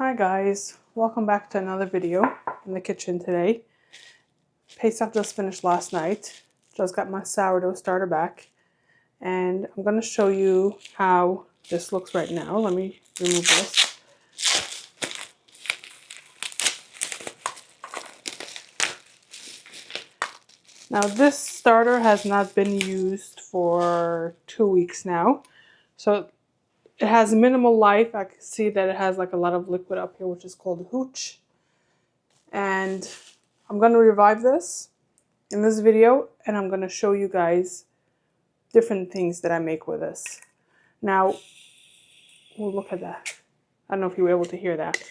Hi guys, welcome back to another video in the kitchen today. Pesach just finished last night. Just got my sourdough starter back and I'm going to show you how this looks right now. Let me remove this. Now this starter has not been used for 2 weeks now, so it has minimal life. I can see that it has like a lot of liquid up here, which is called hooch. And I'm going to revive this in this video, and I'm going to show you guys different things that I make with this. Now, oh, look at that. I don't know if you were able to hear that.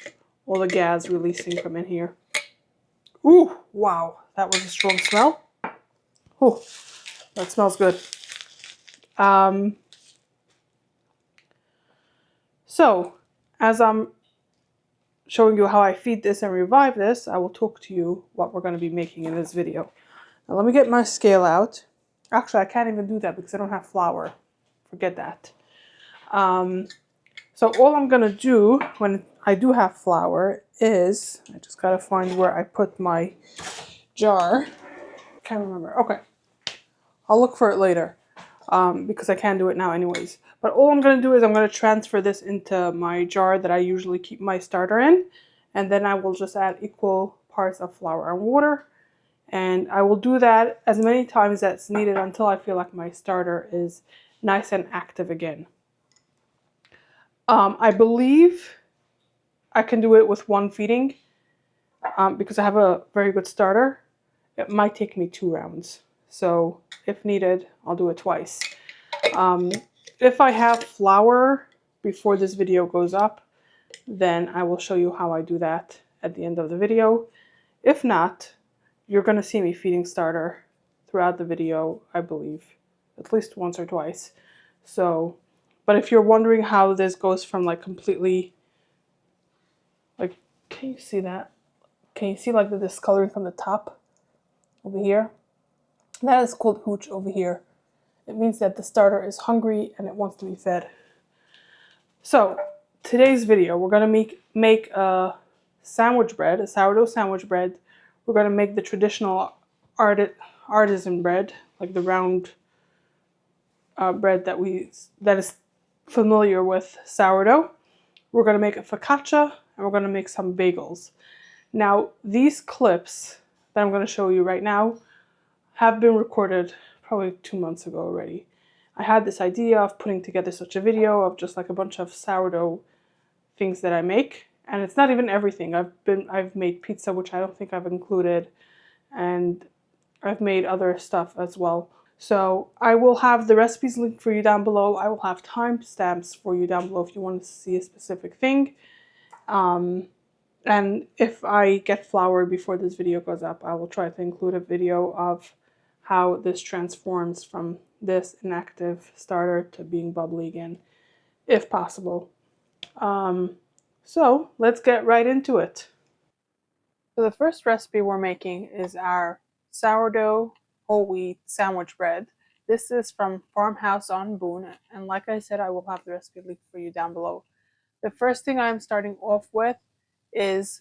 All the gas releasing from in here. Ooh, wow, that was a strong smell. Oh, that smells good. So, as I'm showing you how I feed this and revive this, I will talk to you what we're going to be making in this video. Now, let me get my scale out. Actually, I can't even do that because I don't have flour. Forget that. So all I'm going to do when I do have flour is, I just got to find where I put my jar. Can't remember. Okay. I'll look for it later because I can't do it now anyways. But all I'm going to do is I'm going to transfer this into my jar that I usually keep my starter in. And then I will just add equal parts of flour and water. And I will do that as many times as needed until I feel like my starter is nice and active again. I believe I can do it with one feeding because I have a very good starter. It might take me 2 rounds. So if needed, I'll do it twice. If I have flour before this video goes up, then I will show you how I do that at the end of the video. If not, you're going to see me feeding starter throughout the video, I believe, at least once or twice. So, but if you're wondering how this goes from like completely, like, can you see that? Can you see like the discoloring from the top over here? That is called hooch over here. It means that the starter is hungry and it wants to be fed. So, today's video, we're going to make a sandwich bread, a sourdough sandwich bread. We're going to make the traditional artisan bread, like the round bread that is familiar with sourdough. We're going to make a focaccia, and we're going to make some bagels. Now, these clips that I'm going to show you right now have been recorded probably 2 months ago already. I had this idea of putting together such a video of just like a bunch of sourdough things that I make, and it's not even everything. I've made pizza, which I don't think I've included, and I've made other stuff as well. So I will have the recipes linked for you down below. I will have timestamps for you down below if you want to see a specific thing. And if I get flour before this video goes up, I will try to include a video of how this transforms from this inactive starter to being bubbly again, if possible. So let's get right into it. So the first recipe we're making is our sourdough whole wheat sandwich bread. This is from Farmhouse on Boone, and like I said, I will have the recipe linked for you down below. The first thing I'm starting off with is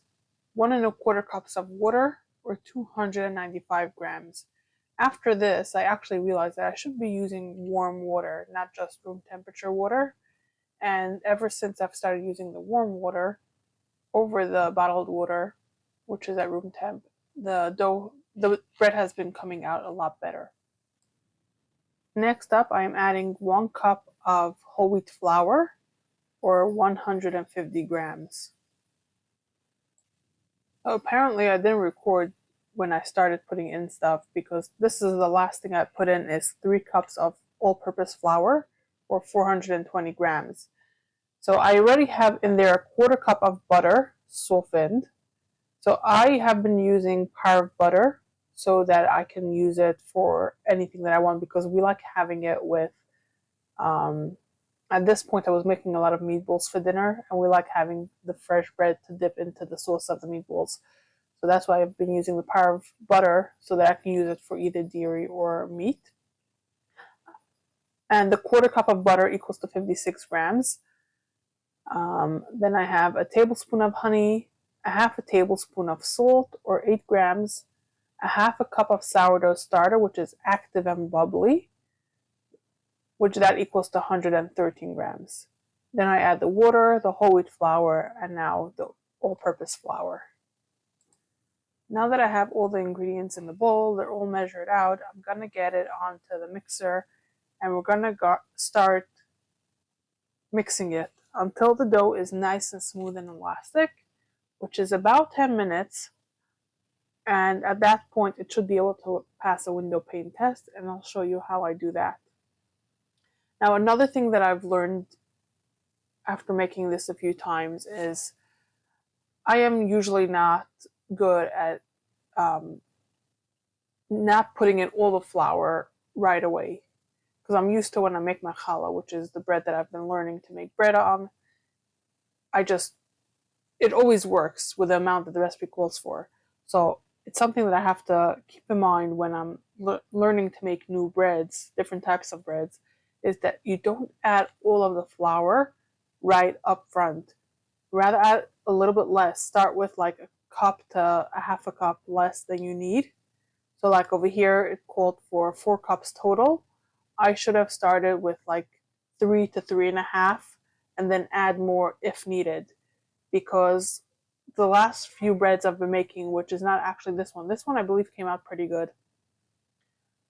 1 1/4 cups of water, or 295 grams. After this, I actually realized that I should be using warm water, not just room temperature water. And ever since I've started using the warm water over the bottled water, which is at room temp, the bread has been coming out a lot better. Next up, I am adding 1 cup of whole wheat flour, or 150 grams. Apparently, I didn't record when I started putting in stuff because this is the last thing I put in is 3 cups of all-purpose flour, or 420 grams. So I already have in there 1/4 cup of butter, softened. So I have been using carved butter so that I can use it for anything that I want because we like having it with, at this point I was making a lot of meatballs for dinner and we like having the fresh bread to dip into the sauce of the meatballs. So that's why I've been using the carved butter so that I can use it for either dairy or meat. And the 1/4 cup of butter equals to 56 grams. Then I have a tablespoon of honey, a half a tablespoon of salt or 8 grams, a half a cup of sourdough starter, which is active and bubbly, which that equals to 113 grams. Then I add the water, the whole wheat flour, and now the all-purpose flour. Now that I have all the ingredients in the bowl, they're all measured out, I'm going to get it onto the mixer and we're going to start mixing it until the dough is nice and smooth and elastic, which is about 10 minutes. And at that point, it should be able to pass a window pane test, and I'll show you how I do that. Now, another thing that I've learned after making this a few times is I am usually not good at not putting in all the flour right away, because I'm used to when I make my challah, which is the bread that I've been learning to make bread on, it always works with the amount that the recipe calls for. So it's something that I have to keep in mind when I'm learning to make new breads, different types of breads, is that you don't add all of the flour right up front. Rather add a little bit less. Start with like a cup to a half a cup less than you need. So like over here, it called for 4 cups total. I should have started with like 3 to 3.5 and then add more if needed. Because the last few breads I've been making, which is not actually this one I believe came out pretty good.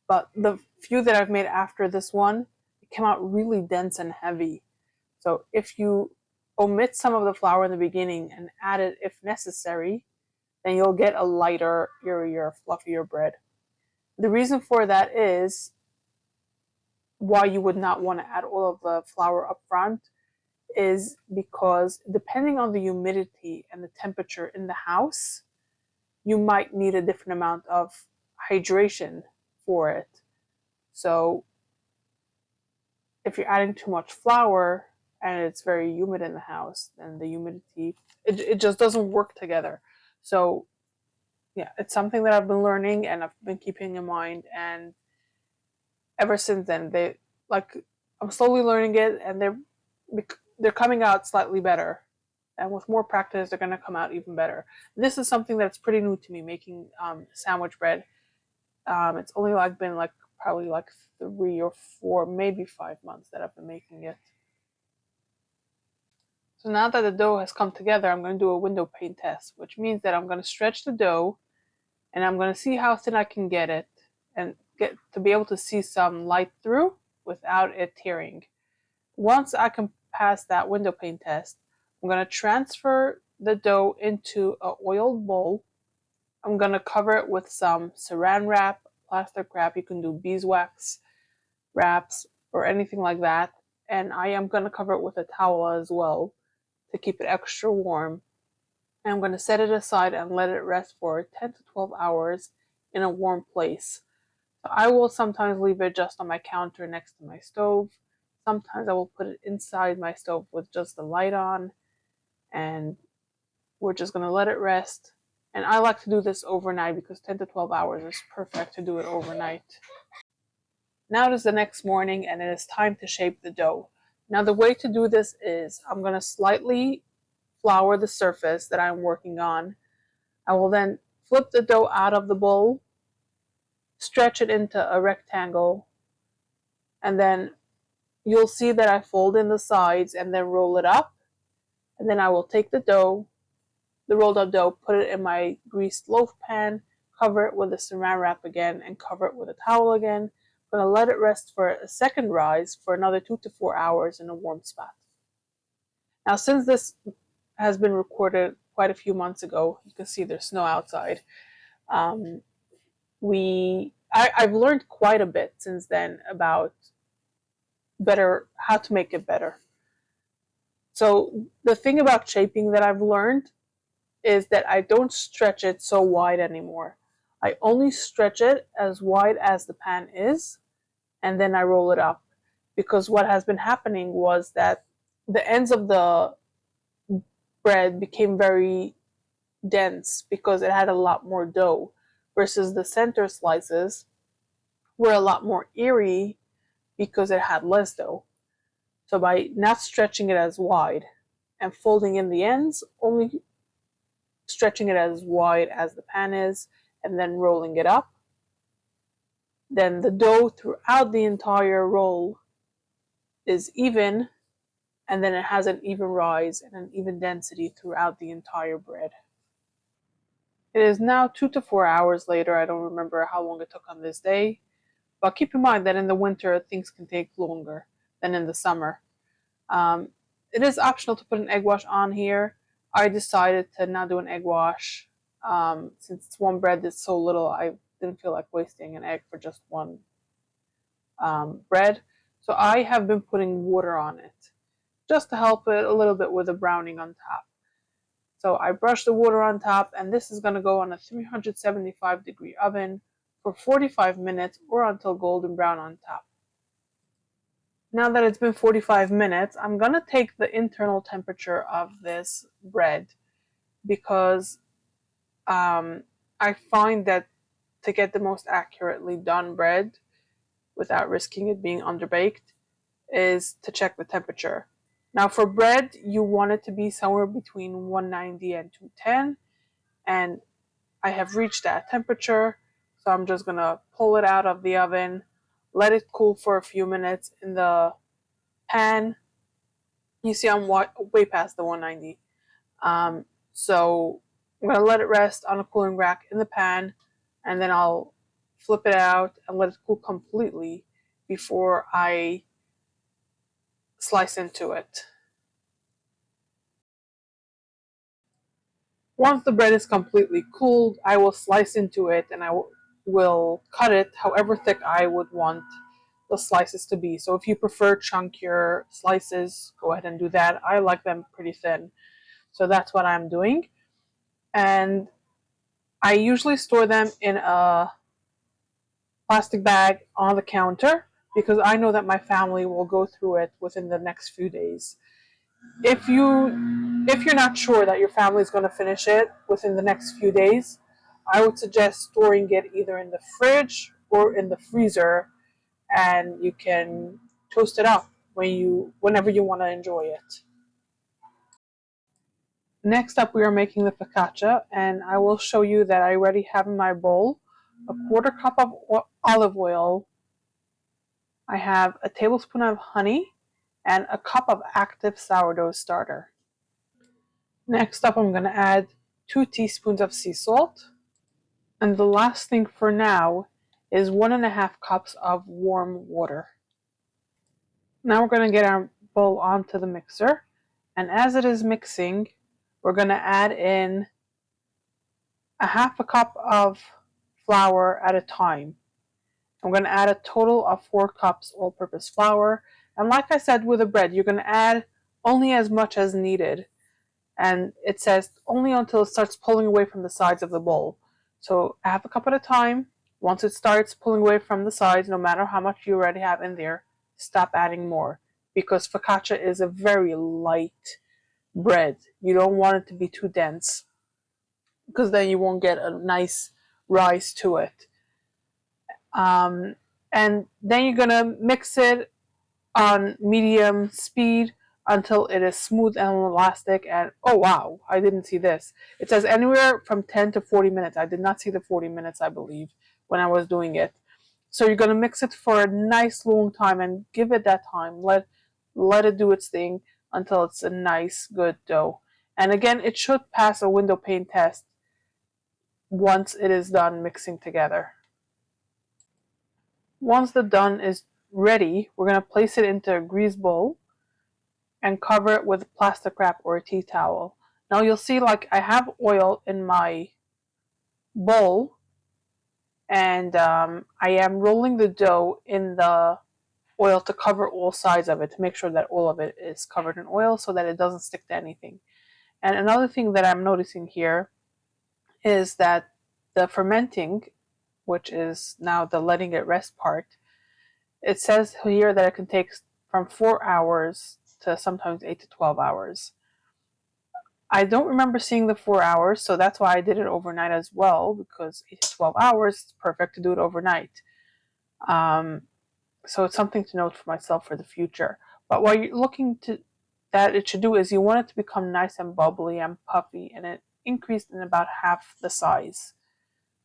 But the few that I've made after this one, it came out really dense and heavy. So if you omit some of the flour in the beginning and add it if necessary, then you'll get a lighter, airier, fluffier bread. The reason for that is why you would not want to add all of the flour up front is because depending on the humidity and the temperature in the house, you might need a different amount of hydration for it. So if you're adding too much flour and it's very humid in the house, then the humidity, it just doesn't work together. So yeah, it's something that I've been learning and I've been keeping in mind, and ever since then, I'm slowly learning it, and they're coming out slightly better. And with more practice, they're going to come out even better. This is something that's pretty new to me, making sandwich bread. It's only been probably 3 or 4, maybe 5 months that I've been making it. So now that the dough has come together, I'm going to do a window pane test, which means that I'm going to stretch the dough and I'm going to see how thin I can get it and get to be able to see some light through without it tearing. Once I can pass that window pane test, I'm going to transfer the dough into an oiled bowl. I'm going to cover it with some saran wrap, plastic wrap. You can do beeswax wraps or anything like that. And I am going to cover it with a towel as well to keep it extra warm. And I'm going to set it aside and let it rest for 10 to 12 hours in a warm place. So I will sometimes leave it just on my counter next to my stove. Sometimes I will put it inside my stove with just the light on, and we're just going to let it rest. And I like to do this overnight because 10 to 12 hours is perfect to do it overnight. Now it is the next morning and it is time to shape the dough. Now the way to do this is I'm going to slightly flour the surface that I'm working on. I will then flip the dough out of the bowl, stretch it into a rectangle, and then you'll see that I fold in the sides and then roll it up. And then I will take the rolled up dough, put it in my greased loaf pan, cover it with a saran wrap again, and cover it with a towel again. I'm going to let it rest for a second rise for another 2 to 4 hours in a warm spot. Now, since this has been recorded quite a few months ago, you can see there's snow outside. I've learned quite a bit since then about how to make it better. So the thing about shaping that I've learned is that I don't stretch it so wide anymore. I only stretch it as wide as the pan is, and then I roll it up. Because what has been happening was that the ends of the bread became very dense because it had a lot more dough, versus the center slices were a lot more airy because it had less dough. So by not stretching it as wide and folding in the ends, only stretching it as wide as the pan is, and then rolling it up. Then the dough throughout the entire roll is even, and then it has an even rise and an even density throughout the entire bread. It is now 2 to 4 hours later. I don't remember how long it took on this day, but keep in mind that in the winter things can take longer than in the summer. It is optional to put an egg wash on here. I decided to not do an egg wash since it's one bread that's so little. I didn't feel like wasting an egg for just one bread. So I have been putting water on it just to help it a little bit with the browning on top. So I brush the water on top, and this is going to go on a 375-degree oven for 45 minutes or until golden brown on top. Now that it's been 45 minutes, I'm going to take the internal temperature of this bread because I find that to get the most accurately done bread without risking it being underbaked is to check the temperature. Now for bread, you want it to be somewhere between 190 and 210, and I have reached that temperature, so I'm just going to pull it out of the oven, let it cool for a few minutes in the pan. You see I'm way past the 190. So I'm going to let it rest on a cooling rack in the pan, and then I'll flip it out and let it cool completely before I slice into it. Once the bread is completely cooled, I will slice into it, and I will cut it however thick I would want the slices to be. So if you prefer chunkier slices, go ahead and do that. I like them pretty thin, so that's what I'm doing. And I usually store them in a plastic bag on the counter because I know that my family will go through it within the next few days. If you're not sure that your family is going to finish it within the next few days, I would suggest storing it either in the fridge or in the freezer, and you can toast it up whenever you want to enjoy it. Next up, we are making the focaccia, and I will show you that I already have in my bowl a quarter cup of olive oil. I have a tablespoon of honey and a cup of active sourdough starter. Next up, I'm going to add 2 teaspoons of sea salt. And the last thing for now is 1.5 cups of warm water. Now we're going to get our bowl onto the mixer. And as it is mixing, we're going to add in 1/2 cup of flour at a time. I'm going to add a total of 4 cups all-purpose flour. And like I said with the bread, you're going to add only as much as needed. And it says only until it starts pulling away from the sides of the bowl. So 1/2 cup at a time. Once it starts pulling away from the sides, no matter how much you already have in there, stop adding more. Because focaccia is a very light bread. You don't want it to be too dense, because then you won't get a nice rise to it. And then you're going to mix it on medium speed until it is smooth and elastic. And oh wow, I didn't see this. It says anywhere from 10 to 40 minutes. I did not see the 40 minutes, I believe, when I was doing it. So you're going to mix it for a nice long time and give it that time. Let it do its thing until it's a nice good dough. And again, it should pass a window pane test once it is done mixing together. Once the dough is ready, we're going to place it into a greased bowl and cover it with plastic wrap or a tea towel. Now you'll see like I have oil in my bowl, and I am rolling the dough in the oil to cover all sides of it to make sure that all of it is covered in oil so that it doesn't stick to anything. And another thing that I'm noticing here is that the fermenting, which is now the letting it rest part, it says here that it can take from 4 hours to sometimes 8 to 12 hours. I don't remember seeing the 4 hours, so that's why I did it overnight as well, because 8 to 12 hours is perfect to do it overnight. So it's something to note for myself for the future. But while you're looking to that it should do is you want it to become nice and bubbly and puffy, and it increased in about half the size.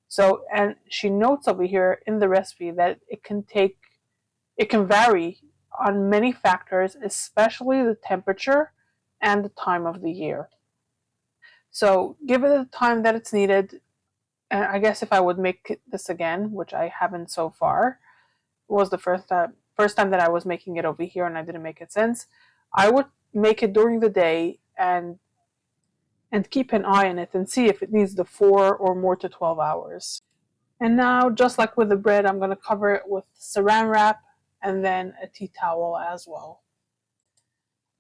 So, and she notes over here in the recipe that it can vary on many factors, especially the temperature and the time of the year. So give it the time that it's needed. And I guess if I would make this again, which I haven't so far, was the first time that I was making it over here and I didn't make it since, I would make it during the day and keep an eye on it and see if it needs the 4 or more to 12 hours. And now, just like with the bread, I'm going to cover it with saran wrap and then a tea towel as well.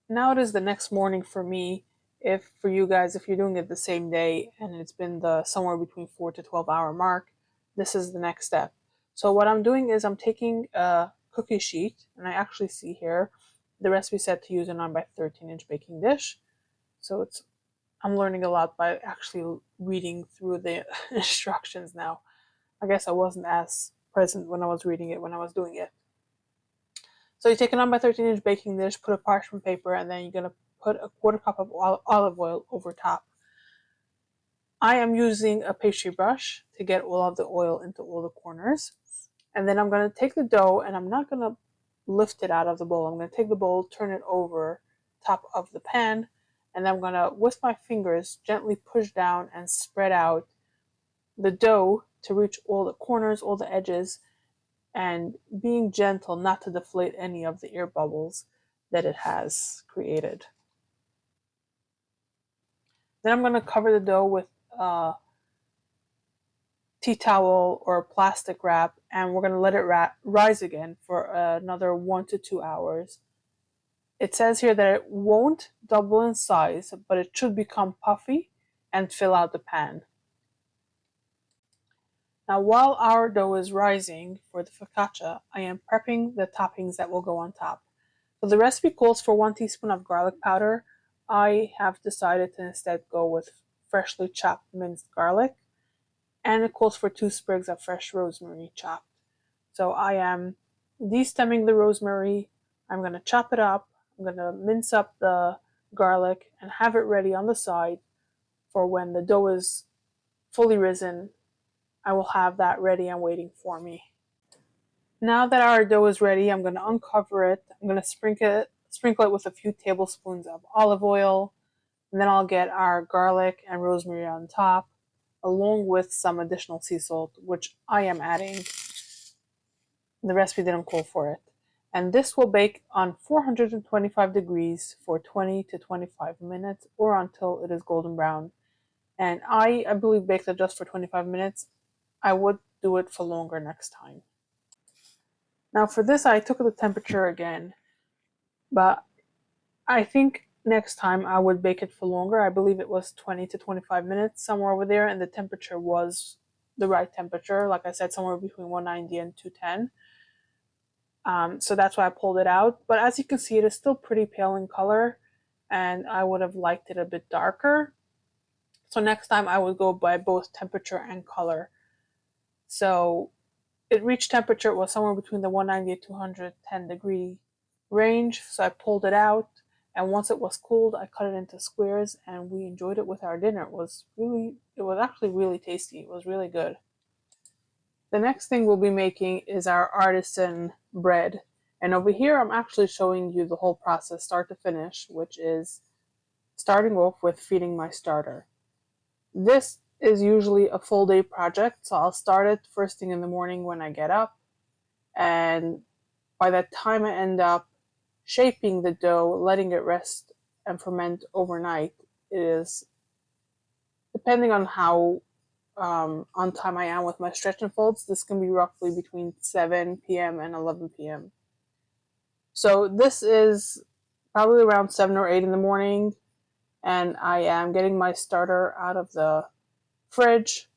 Now it is the next morning for me. If for you guys, if you're doing it the same day and it's been the somewhere between 4 to 12 hour mark, this is the next step. So what I'm doing is I'm taking a cookie sheet, and I actually see here the recipe said to use a 9 by 13-inch baking dish. So I'm learning a lot by actually reading through the instructions now. I guess I wasn't as present when I was reading it when I was doing it. So you take a 9 by 13-inch baking dish, put a parchment paper, and then you're going to put a 1/4 cup of olive oil over top. I am using a pastry brush to get all of the oil into all the corners. And then I'm going to take the dough, and I'm not going to lift it out of the bowl. I'm going to take the bowl, turn it over top of the pan, and I'm going to, with my fingers, gently push down and spread out the dough to reach all the corners, all the edges, and being gentle not to deflate any of the air bubbles that it has created. Then I'm going to cover the dough with a tea towel or plastic wrap, and we're going to let it rise again for another 1 to 2 hours. It says here that it won't double in size, but it should become puffy and fill out the pan. Now, while our dough is rising for the focaccia, I am prepping the toppings that will go on top. So the recipe calls for 1 teaspoon of garlic powder. I have decided to instead go with freshly chopped minced garlic, and it calls for 2 sprigs of fresh rosemary chopped. So I am destemming the rosemary. I'm going to chop it up. I'm going to mince up the garlic and have it ready on the side for when the dough is fully risen. I will have that ready and waiting for me. Now that our dough is ready, I'm going to uncover it. I'm going to sprinkle it with a few tablespoons of olive oil, and then I'll get our garlic and rosemary on top, along with some additional sea salt, which I am adding. The recipe didn't call for it. And this will bake on 425 degrees for 20 to 25 minutes or until it is golden brown. And I believe baked it just for 25 minutes. I would do it for longer next time. Now for this, I took the temperature again, but I think next time I would bake it for longer. I believe it was 20 to 25 minutes, somewhere over there, and the temperature was the right temperature. Like I said, somewhere between 190 and 210. So that's why I pulled it out. But as you can see, it is still pretty pale in color, and I would have liked it a bit darker. So next time I would go by both temperature and color. So it reached temperature, it was somewhere between the 190 to 210 degree range. So I pulled it out, and once it was cooled, I cut it into squares, and we enjoyed it with our dinner. It was actually really tasty. It was really good. The next thing we'll be making is our artisan bread. And over here, I'm actually showing you the whole process, start to finish, which is starting off with feeding my starter. This is usually a full day project, so I'll start it first thing in the morning when I get up. And by the time I end up shaping the dough, letting it rest and ferment overnight, it is, depending on how on time I am with my stretch and folds, this can be roughly between 7 p.m. and 11 p.m. So this is probably around 7 or 8 in the morning, and I am getting my starter out of the fridge,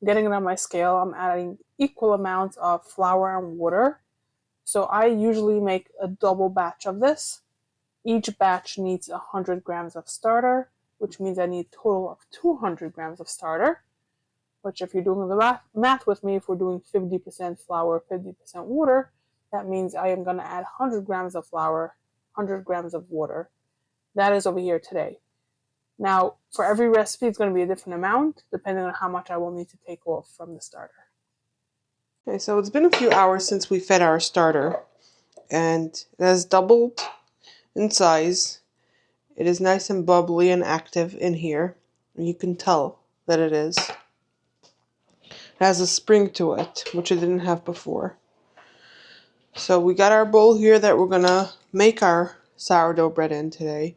getting it on my scale. I'm adding equal amounts of flour and water. So I usually make a double batch of this. Each batch needs 100 grams of starter, which means I need a total of 200 grams of starter. Which, if you're doing the math with me, if we're doing 50% flour, 50% water, that means I am going to add 100 grams of flour, 100 grams of water. That is over here today. Now, for every recipe, it's going to be a different amount, depending on how much I will need to take off from the starter. Okay, so it's been a few hours since we fed our starter, and it has doubled in size. It is nice and bubbly and active in here, and you can tell that it is. It has a spring to it, which it didn't have before. So we got our bowl here that we're going to make our sourdough bread in today.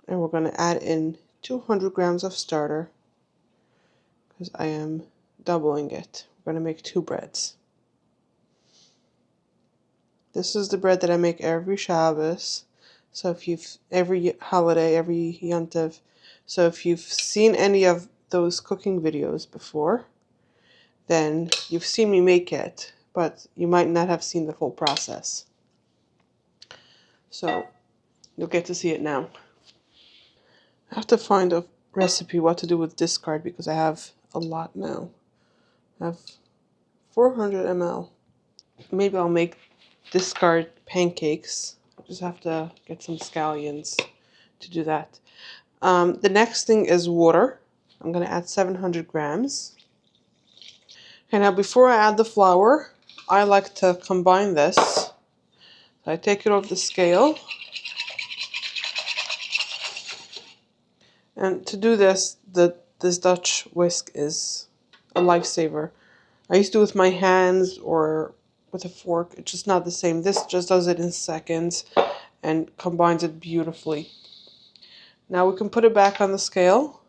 And we're going to add in 200 grams of starter, because I am doubling it. We're going to make 2 breads. This is the bread that I make every Shabbos. So if you've, every holiday, every Yontiv. So if you've seen any of those cooking videos before, then you've seen me make it, but you might not have seen the full process. So you'll get to see it now. I have to find a recipe what to do with discard because I have a lot now. I have 400 ml. Maybe I'll make discard pancakes. I just have to get some scallions to do that. The next thing is water. I'm going to add 700 grams. Okay, now before I add the flour, I like to combine this. So I take it off the scale. And to do this, this Dutch whisk is a lifesaver. I used to do it with my hands or with a fork. It's just not the same. This just does it in seconds and combines it beautifully. Now we can put it back on the scale.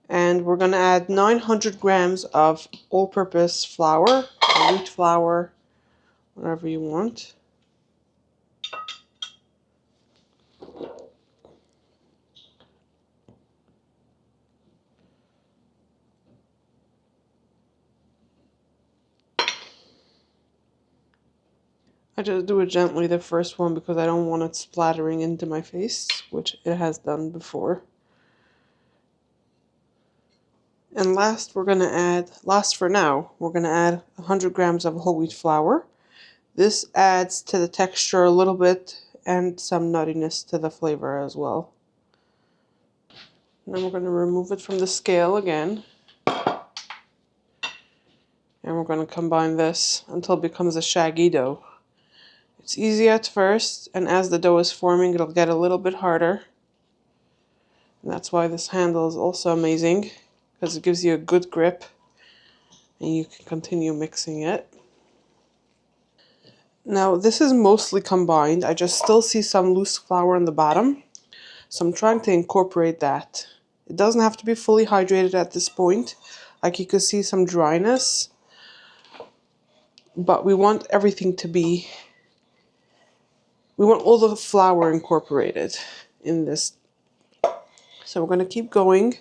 And we're going to add 900 grams of all-purpose flour, or wheat flour, whatever you want. I just do it gently, the first one, because I don't want it splattering into my face, which it has done before. And last for now, we're going to add 100 grams of whole wheat flour. This adds to the texture a little bit and some nuttiness to the flavor as well. And then we're going to remove it from the scale again. And we're going to combine this until it becomes a shaggy dough. It's easy at first, and as the dough is forming, it'll get a little bit harder. And that's why this handle is also amazing, because it gives you a good grip, and you can continue mixing it. Now, this is mostly combined. I just still see some loose flour on the bottom, so I'm trying to incorporate that. It doesn't have to be fully hydrated at this point. Like you could see some dryness, but we want everything to be, we want all the flour incorporated in this. So we're going to keep going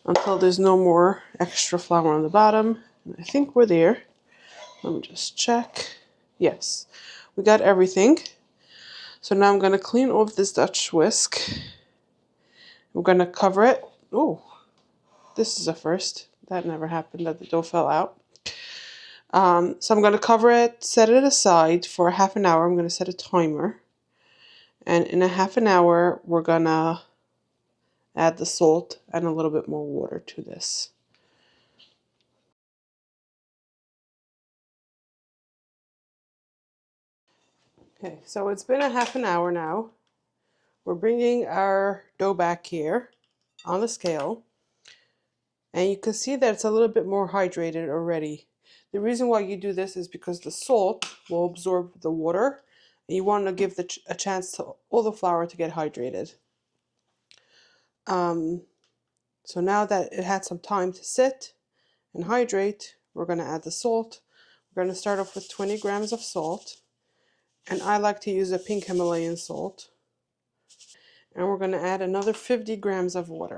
until there's no more extra flour on the bottom. And I think we're there. Let me just check. Yes, we got everything. So now I'm going to clean off this Dutch whisk. We're going to cover it. Oh, this is a first. That never happened, that the dough fell out. So I'm going to cover it, set it aside for half an hour. I'm going to set a timer. And in a half an hour, we're going to add the salt and a little bit more water to this. Okay, so it's been a half an hour now. We're bringing our dough back here on the scale. And you can see that it's a little bit more hydrated already. The reason why you do this is because the salt will absorb the water. And you want to give a chance to all the flour to get hydrated. So now that it had some time to sit and hydrate, we're going to add the salt. We're going to start off with 20 grams of salt. And I like to use a pink Himalayan salt. And we're going to add another 50 grams of water.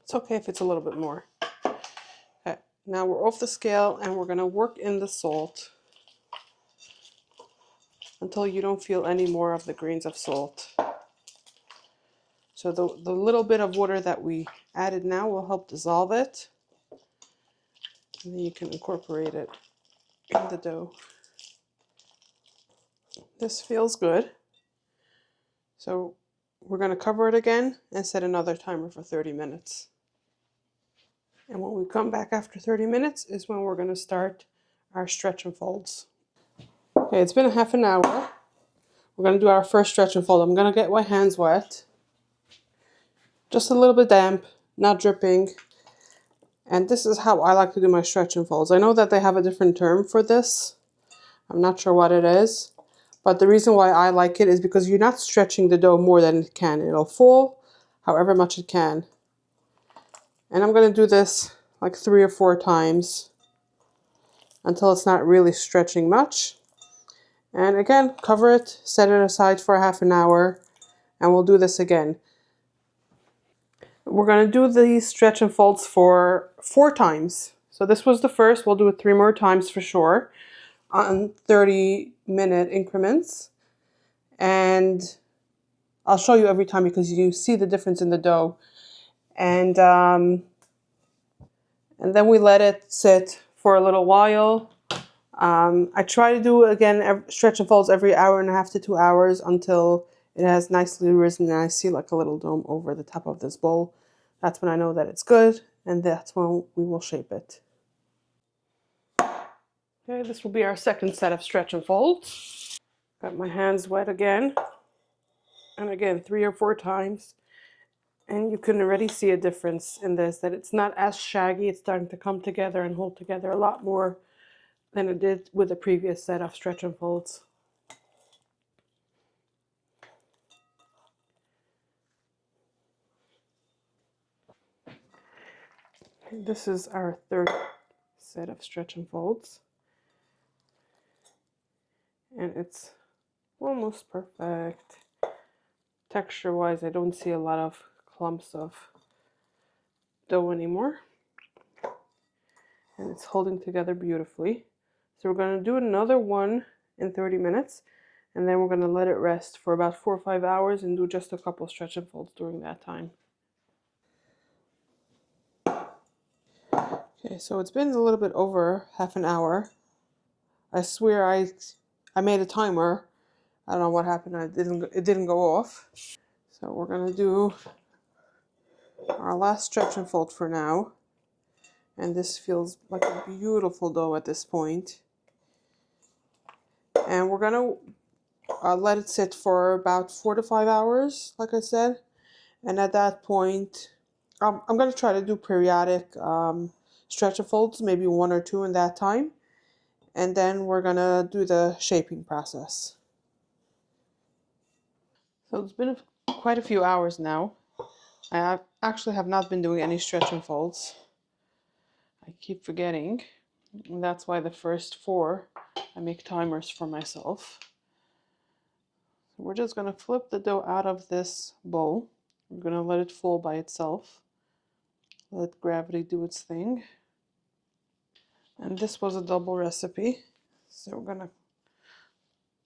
It's okay if it's a little bit more. Okay, now we're off the scale and we're going to work in the salt until you don't feel any more of the grains of salt. So the little bit of water that we added now will help dissolve it. And then you can incorporate it in the dough. This feels good. So we're going to cover it again and set another timer for 30 minutes. And when we come back after 30 minutes is when we're going to start our stretch and folds. Okay, it's been a half an hour. We're going to do our first stretch and fold. I'm going to get my hands wet. Just a little bit damp, not dripping. And this is how I like to do my stretch and folds. I know that they have a different term for this. I'm not sure what it is. But the reason why I like it is because you're not stretching the dough more than it can. It'll fall however much it can. And I'm going to do this like 3 or 4 times until it's not really stretching much. And again, cover it, set it aside for a half an hour, and we'll do this again. We're going to do these stretch and folds for 4 times. So this was the first. We'll do it 3 more times for sure on 30-minute increments. And I'll show you every time because you see the difference in the dough. And then we let it sit for a little while. I try to do, again, stretch and folds every hour and a half to 2 hours until it has nicely risen and I see like a little dome over the top of this bowl. That's when I know that it's good, and that's when we will shape it. Okay, this will be our second set of stretch and folds. Got my hands wet again, and again 3 or 4 times. And you can already see a difference in this, that it's not as shaggy. It's starting to come together and hold together a lot more than it did with the previous set of stretch and folds. This is our third set of stretch and folds. And it's almost perfect. Texture-wise, I don't see a lot of clumps of dough anymore. And it's holding together beautifully. So we're going to do another one in 30 minutes. And then we're going to let it rest for about 4 or 5 hours and do just a couple stretch and folds during that time. Okay, so it's been a little bit over half an hour. I swear I made a timer. I don't know what happened. It didn't go off. So we're going to do our last stretch and fold for now. And this feels like a beautiful dough at this point. And we're going to let it sit for about 4 to 5 hours, like I said. And at that point, I'm going to try to do periodic stretch and folds, maybe 1 or 2 in that time. And then we're going to do the shaping process. So it's been quite a few hours now. I actually have not been doing any stretch and folds. I keep forgetting. And that's why the first 4, I make timers for myself. So we're just going to flip the dough out of this bowl. We're going to let it fall by itself. Let gravity do its thing. And this was a double recipe. So we're going to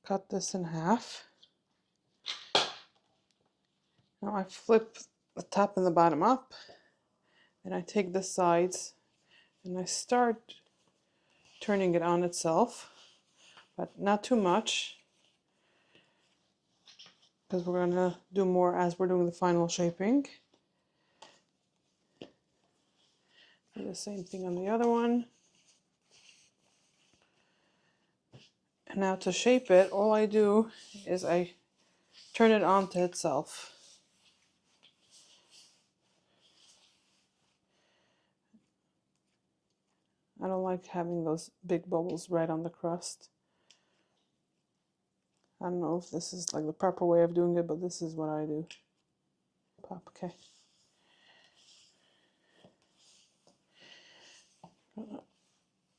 cut this in half. Now I flip the top and the bottom up. And I take the sides and I start turning it on itself, but not too much, because we're going to do more as we're doing the final shaping. Do the same thing on the other one. And now to shape it, all I do is I turn it onto itself. I don't like having those big bubbles right on the crust. I don't know if this is like the proper way of doing it, but this is what I do. Pop, okay.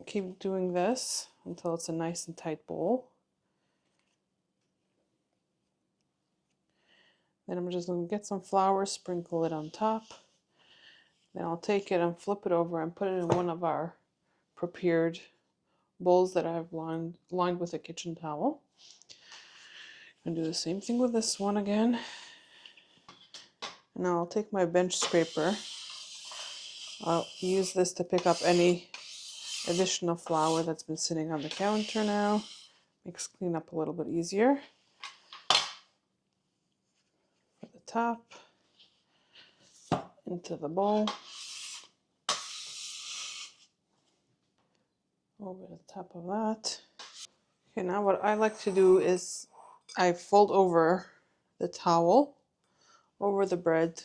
Keep doing this until it's a nice and tight bowl. Then I'm just going to get some flour, sprinkle it on top. Then I'll take it and flip it over and put it in one of our prepared bowls that I've lined with a kitchen towel. And do the same thing with this one again. And now I'll take my bench scraper. I'll use this to pick up any additional flour that's been sitting on the counter now. Makes cleanup a little bit easier. For the top, into the bowl, over the top of that. Okay, now what I like to do is I fold over the towel over the bread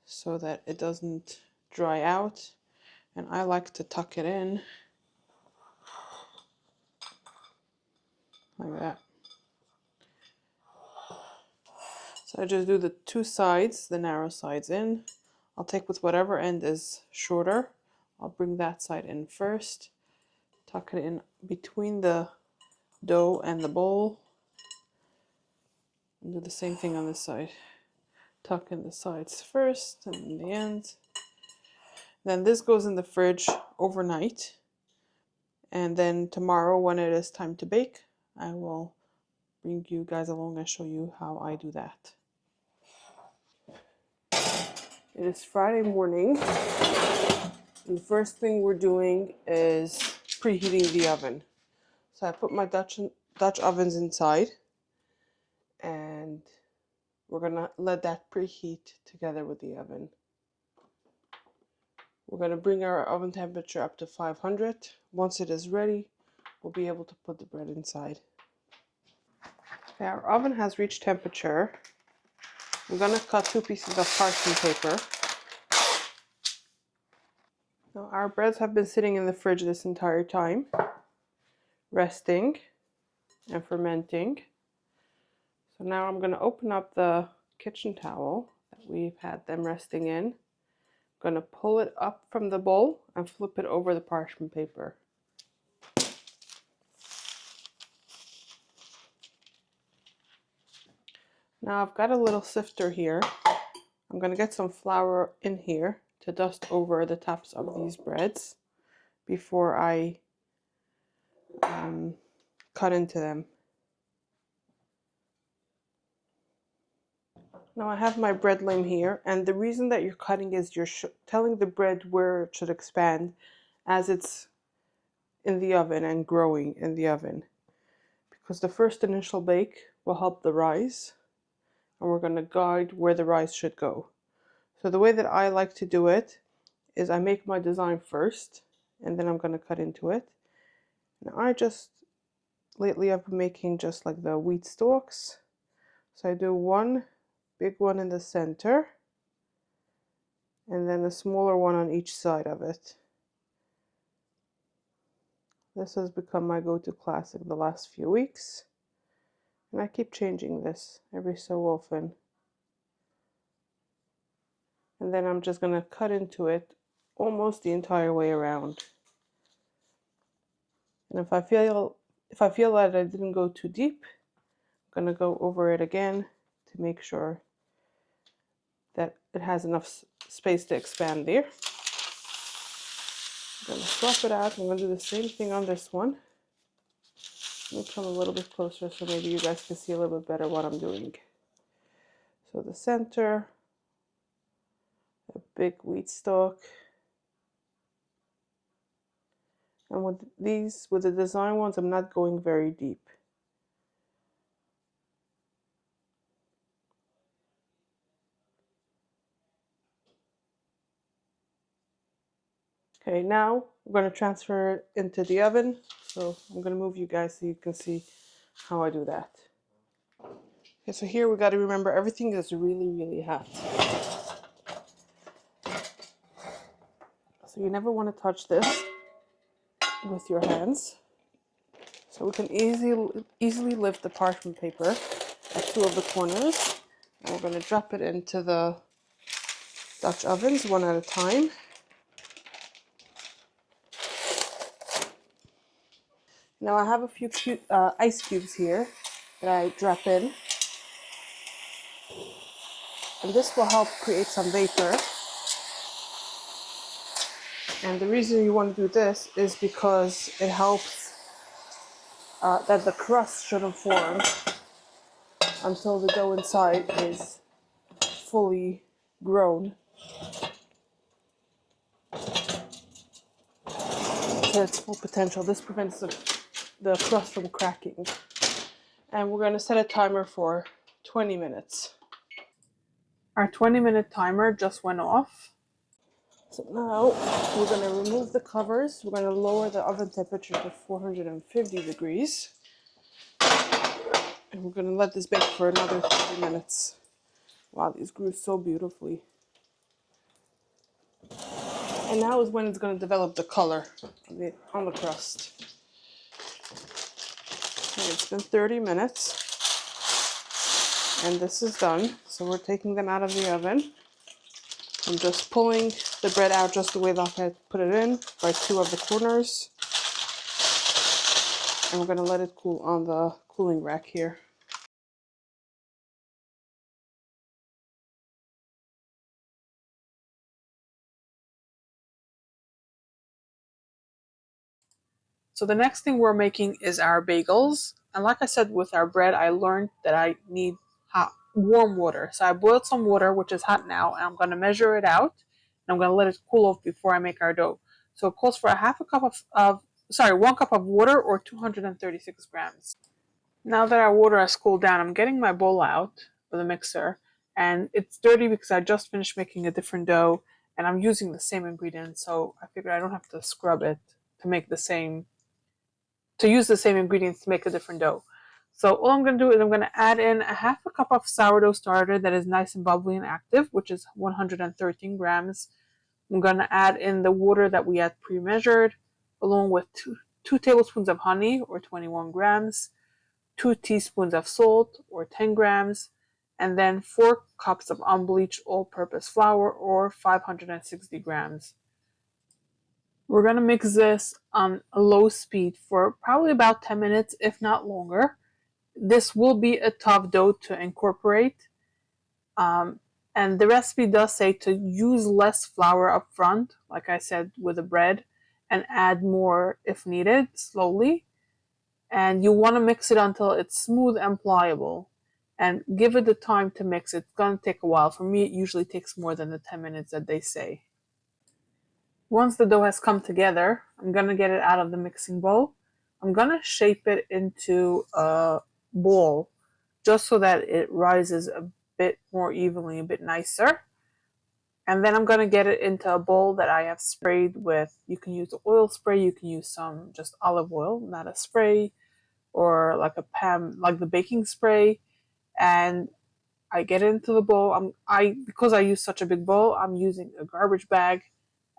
so that it doesn't dry out, and I like to tuck it in like that. So I just do the two sides, the narrow sides in. I'll take with whatever end is shorter. I'll bring that side in first, tuck it in between the dough and the bowl, and do the same thing on this side. Tuck in the sides first and then the ends. Then this goes in the fridge overnight, and then tomorrow when it is time to bake, I will bring you guys along and show you how I do that. It is Friday morning, and the first thing we're doing is preheating the oven. So I put my Dutch ovens inside, and we're gonna let that preheat together with the oven. We're gonna bring our oven temperature up to 500. Once it is ready, we'll be able to put the bread inside. Okay, our oven has reached temperature. I'm gonna cut 2 pieces of parchment paper. Now our breads have been sitting in the fridge this entire time, resting and fermenting. So now I'm gonna open up the kitchen towel that we've had them resting in. I'm gonna pull it up from the bowl and flip it over the parchment paper. Now I've got a little sifter here. I'm gonna get some flour in here to dust over the tops of these breads before I cut into them. Now I have my bread limb here, and the reason that you're cutting is you're telling the bread where it should expand as it's in the oven and growing in the oven, because the first initial bake will help the rise, and we're going to guide where the rise should go. So the way that I like to do it is I make my design first, and then I'm going to cut into it. Now lately I've been making just like the wheat stalks. So I do one big one in the center, and then a smaller one on each side of it. This has become my go-to classic the last few weeks, and I keep changing this every so often. And then I'm just going to cut into it almost the entire way around. And if I feel that I didn't go too deep, I'm going to go over it again to make sure that it has enough space to expand there. I'm going to swap it out. I'm going to do the same thing on this one. Let me come a little bit closer so maybe you guys can see a little bit better what I'm doing. So the center, a big wheat stalk. And with the design ones, I'm not going very deep. Okay, now we're going to transfer it into the oven. So I'm going to move you guys so you can see how I do that. Okay, so here we got to remember everything is really, really hot. So you never want to touch this with your hands. So we can easily lift the parchment paper at 2 of the corners. And we're going to drop it into the Dutch ovens one at a time. Now I have a few ice cubes here that I drop in. And this will help create some vapor. And the reason you want to do this is because it helps that the crust shouldn't form until the dough inside is fully grown. at its full potential. This prevents the crust from cracking. And we're going to set a timer for 20 minutes. Our 20-minute timer just went off. So now we're going to remove the covers. We're going to lower the oven temperature to 450 degrees. And we're going to let this bake for another 30 minutes. Wow, these grew so beautifully. And now is when it's going to develop the color on the crust. Okay, it's been 30 minutes. And this is done. So we're taking them out of the oven. I'm just pulling the bread out just the way that I put it in by 2 of the corners. And we're going to let it cool on the cooling rack here. So the next thing we're making is our bagels. And like I said with our bread, I learned that I need warm water. So I boiled some water, which is hot now, and I'm going to measure it out. And I'm going to let it cool off before I make our dough. So it calls for 1 cup of water, or 236 grams. Now that our water has cooled down, I'm getting my bowl out with a mixer. And it's dirty because I just finished making a different dough, and I'm using the same ingredients. So I figured I don't have to scrub it to use the same ingredients to make a different dough. So all I'm going to do is I'm going to add in 1/2 cup of sourdough starter that is nice and bubbly and active, which is 113 grams. I'm going to add in the water that we had pre-measured, along with 2 tablespoons of honey, or 21 grams, 2 teaspoons of salt, or 10 grams, and then 4 cups of unbleached all-purpose flour, or 560 grams. We're going to mix this on a low speed for probably about 10 minutes, if not longer. This will be a tough dough to incorporate. And the recipe does say to use less flour up front, like I said with the bread, and add more if needed, slowly. And you want to mix it until it's smooth and pliable. And give it the time to mix. It's going to take a while. For me, it usually takes more than the 10 minutes that they say. Once the dough has come together, I'm going to get it out of the mixing bowl. I'm going to shape it into a ball just so that it rises a bit more evenly, a bit nicer. And then I'm going to get it into a bowl that I have sprayed with. You can use oil spray, you can use some just olive oil, not a spray, or like like the baking spray. And I get it into the bowl. Because I use such a big bowl, I'm using a garbage bag.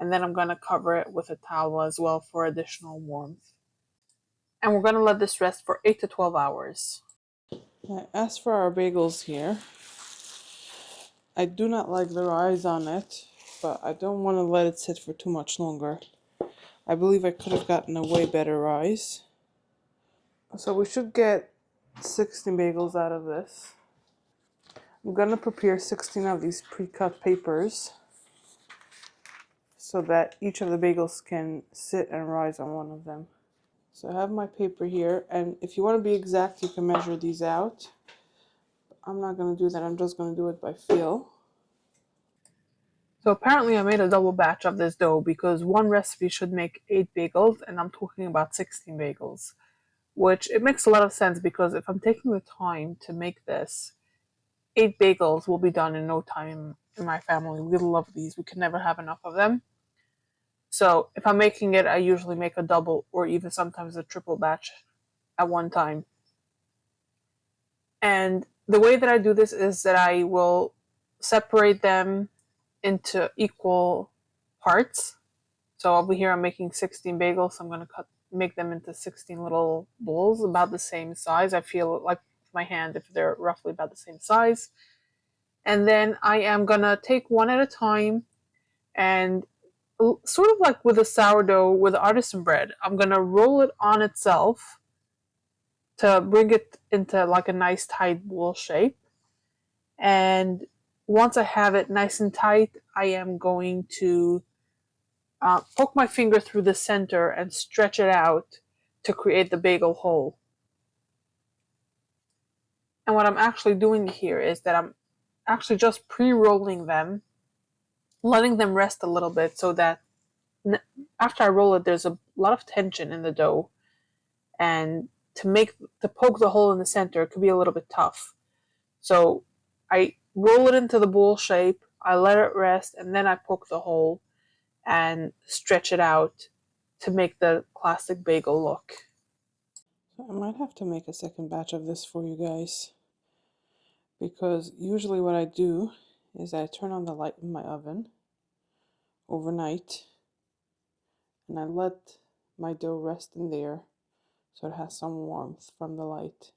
And then I'm going to cover it with a towel as well for additional warmth. And we're going to let this rest for 8 to 12 hours. As for our bagels here, I do not like the rise on it, but I don't want to let it sit for too much longer. I believe I could have gotten a way better rise. So we should get 16 bagels out of this. I'm going to prepare 16 of these pre-cut papers so that each of the bagels can sit and rise on one of them. So I have my paper here, and if you want to be exact, you can measure these out. I'm not going to do that, I'm just going to do it by feel. So apparently I made a double batch of this dough because one recipe should make 8 bagels, and I'm talking about 16 bagels. Which, it makes a lot of sense because if I'm taking the time to make this, 8 bagels will be done in no time in my family. We love these, we can never have enough of them. So if I'm making it, I usually make a double or even sometimes a triple batch at one time. And the way that I do this is that I will separate them into equal parts. So over here I'm making 16 bagels. So I'm going to make them into 16 little balls about the same size. I feel like with my hand if they're roughly about the same size. And then I am going to take one at a time, and sort of like with a sourdough with artisan bread, I'm going to roll it on itself to bring it into like a nice tight ball shape. And once I have it nice and tight, I am going to poke my finger through the center and stretch it out to create the bagel hole. And what I'm actually doing here is that I'm actually just pre-rolling them, letting them rest a little bit so that After I roll it, there's a lot of tension in the dough, and to poke the hole in the center, it could be a little bit tough. So I roll it into the bowl shape, I let it rest, and then I poke the hole and stretch it out to make the classic bagel look. So I might have to make a second batch of this for you guys, because usually what I do is I turn on the light in my oven overnight and I let my dough rest in there so it has some warmth from the light.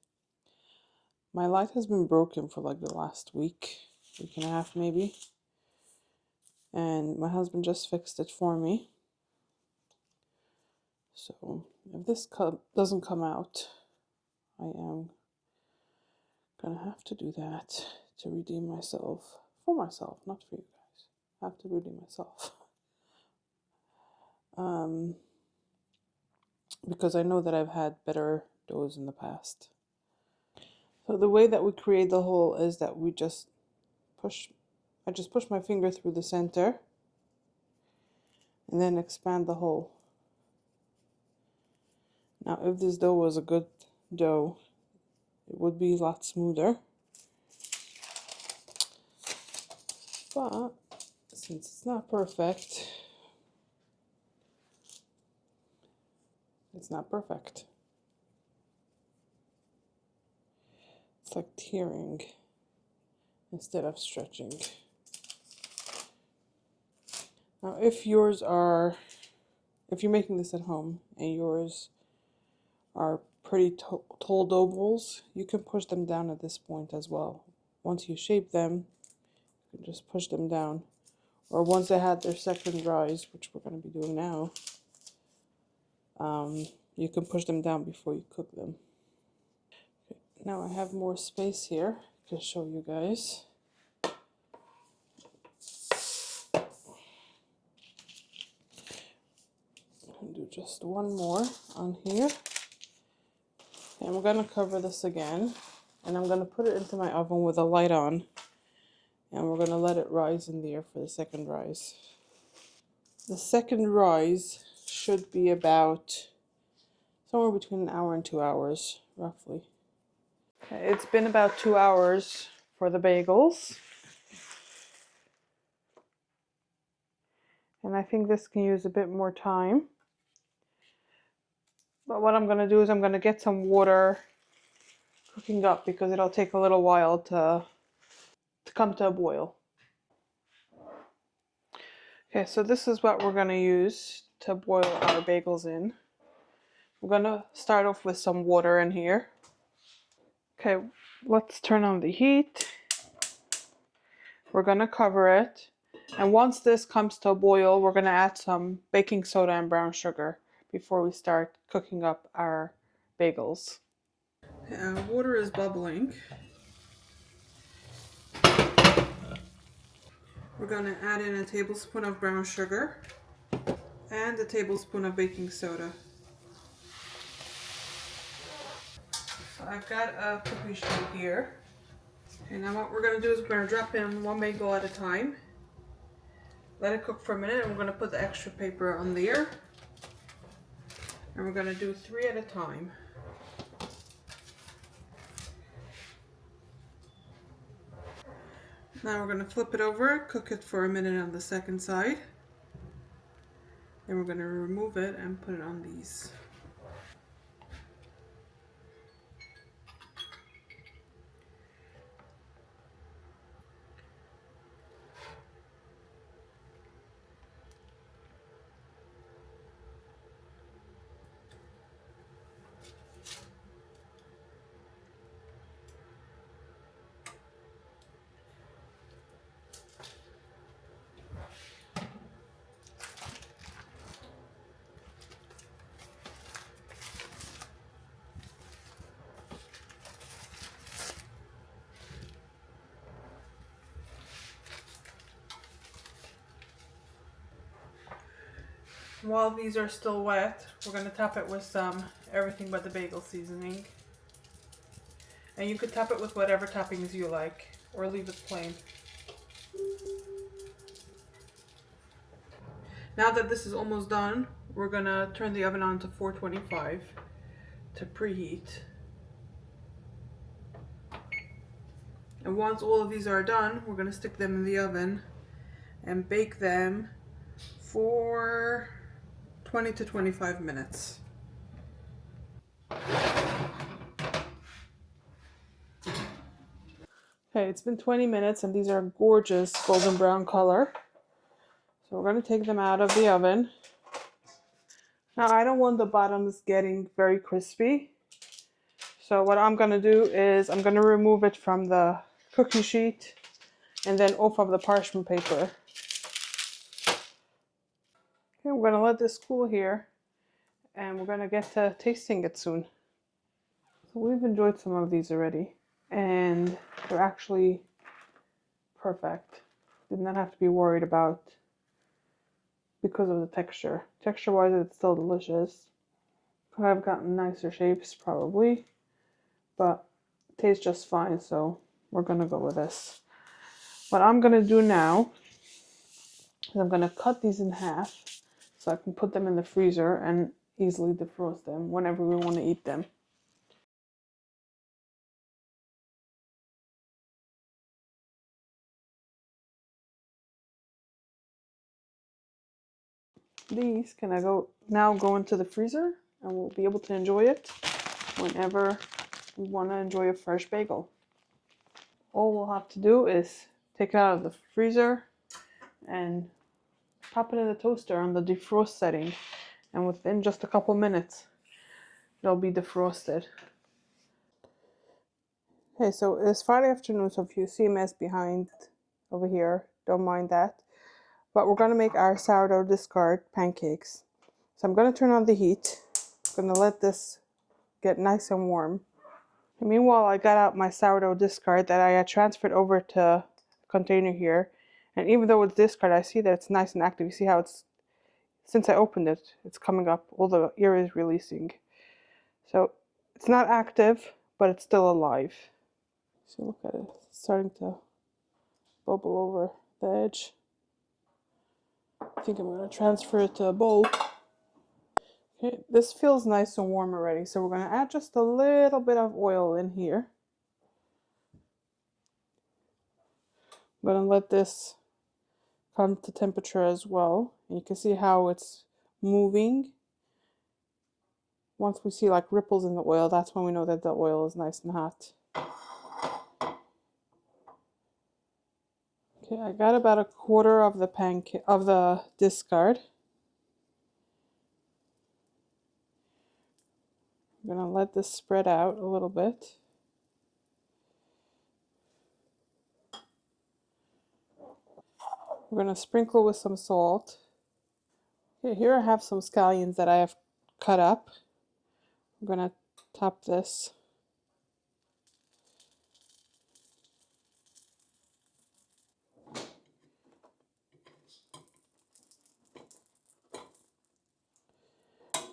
My light has been broken for like the last week and a half maybe, and my husband just fixed it for me. So if this doesn't come out, I am gonna have to do that to redeem myself. For myself, not for you guys. I have to redeem myself. Because I know that I've had better doughs in the past. So the way that we create the hole is that I just push my finger through the center and then expand the hole. Now if this dough was a good dough, it would be a lot smoother. But since it's not perfect, it's not perfect. It's like tearing instead of stretching. Now if you're making this at home and yours are pretty tall dough balls, you can push them down at this point as well. Once you shape them, you can just push them down. Or once they had their second rise, which we're going to be doing now, you can push them down before you cook them. Okay, now I have more space here to show you guys. I'll do just one more on here. And we're going to cover this again. And I'm going to put it into my oven with a light on. And we're going to let it rise in there for the second rise. The second rise should be about somewhere between an hour and 2 hours, roughly. Okay, it's been about 2 hours for the bagels. And I think this can use a bit more time. But what I'm going to do is I'm going to get some water cooking up because it'll take a little while to come to a boil. Okay, so this is what we're going to use to boil our bagels in. We're going to start off with some water in here. Okay, let's turn on the heat. We're going to cover it. And once this comes to a boil, we're going to add some baking soda and brown sugar before we start cooking up our bagels. Water is bubbling. We're going to add in a tablespoon of brown sugar and a tablespoon of baking soda. So I've got a cookie sheet here. And now what we're going to do is we're going to drop in one bagel at a time. Let it cook for a minute, and we're going to put the extra paper on there. And we're going to do 3 at a time. Now we're going to flip it over, cook it for a minute on the second side. Then we're going to remove it and put it on these. While these are still wet, we're going to top it with some everything but the bagel seasoning. And you could top it with whatever toppings you like, or leave it plain. Now that this is almost done, we're gonna turn the oven on to 425 to preheat. And once all of these are done, we're gonna stick them in the oven and bake them for 20 to 25 minutes. Okay, it's been 20 minutes and these are gorgeous golden brown color. So we're going to take them out of the oven. Now I don't want the bottoms getting very crispy. So what I'm going to do is I'm going to remove it from the cookie sheet and then off of the parchment paper. Okay, we're going to let this cool here and we're going to get to tasting it soon. So we've enjoyed some of these already and they're actually perfect. Did not have to be worried about because of the texture. Texture-wise, it's still delicious. Could have gotten nicer shapes probably, but it tastes just fine, so we're gonna go with this. What I'm gonna do now is I'm gonna cut these in half so I can put them in the freezer and easily defrost them whenever we want to eat them. These can now go into the freezer and we'll be able to enjoy it whenever we want to enjoy a fresh bagel. All we'll have to do is take it out of the freezer and pop it in the toaster on the defrost setting, and within just a couple minutes it'll be defrosted. Okay, so it's Friday afternoon, so if you see a mess behind over here, don't mind that. But we're going to make our sourdough discard pancakes. So I'm going to turn on the heat. I'm going to let this get nice and warm. And meanwhile, I got out my sourdough discard that I had transferred over to a container here. And even though it's discard, I see that it's nice and active. You see how it's, since I opened it, it's coming up. All the air is releasing. So it's not active, but it's still alive. So look at it. It's starting to bubble over the edge. I think I'm going to transfer it to a bowl. Okay, this feels nice and warm already, so we're going to add just a little bit of oil in here. I'm going to let this come to temperature as well. And you can see how it's moving. Once we see like ripples in the oil, that's when we know that the oil is nice and hot. Okay, I got about a quarter of the discard. I'm going to let this spread out a little bit. We're going to sprinkle with some salt. Okay, here I have some scallions that I have cut up. I'm going to top this.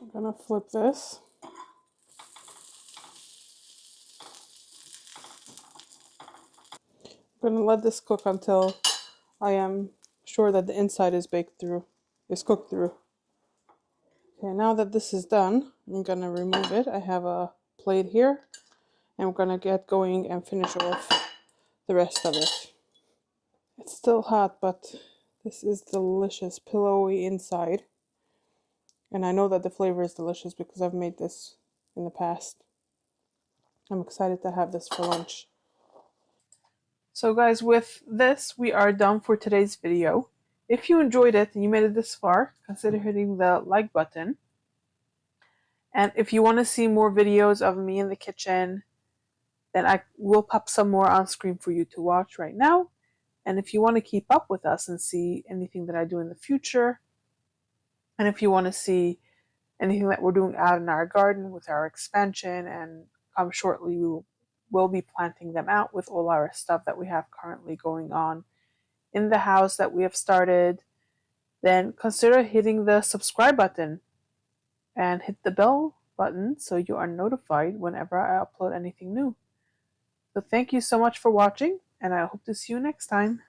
I'm going to flip this. I'm going to let this cook until I am sure that the inside is cooked through. Okay, now that this is done, I'm going to remove it. I have a plate here, and we're going to get going and finish off the rest of it. It's still hot, but this is delicious, pillowy inside. And I know that the flavor is delicious because I've made this in the past. I'm excited to have this for lunch. So guys, with this, we are done for today's video. If you enjoyed it and you made it this far, consider hitting the like button. And if you want to see more videos of me in the kitchen, then I will pop some more on screen for you to watch right now. And if you want to keep up with us and see anything that I do in the future, and if you want to see anything that we're doing out in our garden with our expansion, and come shortly, we'll be planting them out with all our stuff that we have currently going on in the house that we have started, then consider hitting the subscribe button and hit the bell button so you are notified whenever I upload anything new. So thank you so much for watching, and I hope to see you next time.